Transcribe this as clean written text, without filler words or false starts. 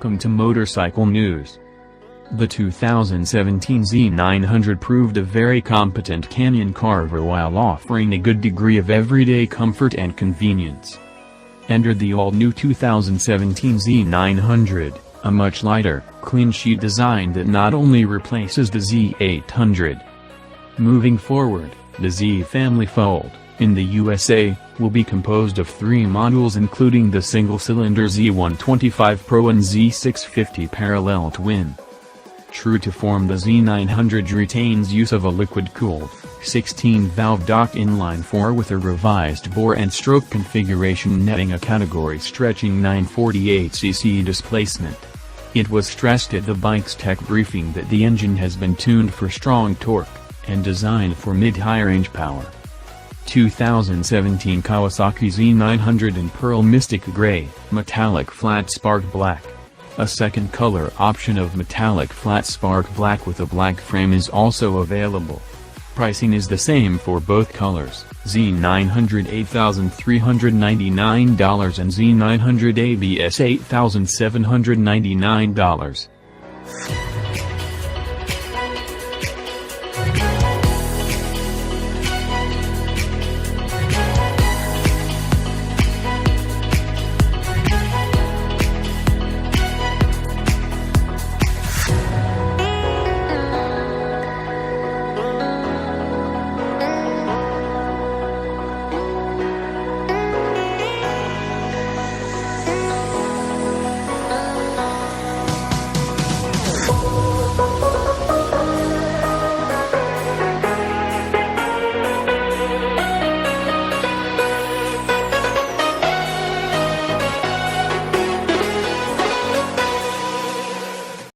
Welcome to Motorcycle News. The 2017 Z900 proved a very competent canyon carver while offering a good degree of everyday comfort and convenience. Entered the all-new 2017 Z900, a much lighter, clean sheet design that not only replaces the Z800. Moving forward, the Z family fold, in the USA, will be composed of 3 modules including the single-cylinder Z125 Pro and Z650 parallel twin. True to form, the Z900 retains use of a liquid-cooled, 16-valve Dock inline-4 with a revised bore and stroke configuration netting a category-stretching 948cc displacement. It was stressed at the bike's tech briefing that the engine has been tuned for strong torque, and designed for mid-high range power. 2017 Kawasaki Z900 in Pearl Mystic Gray, Metallic Flat Spark Black. A second color option of Metallic Flat Spark Black with a black frame is also available. Pricing is the same for both colors, Z900 $8,399 and Z900 ABS $8,799.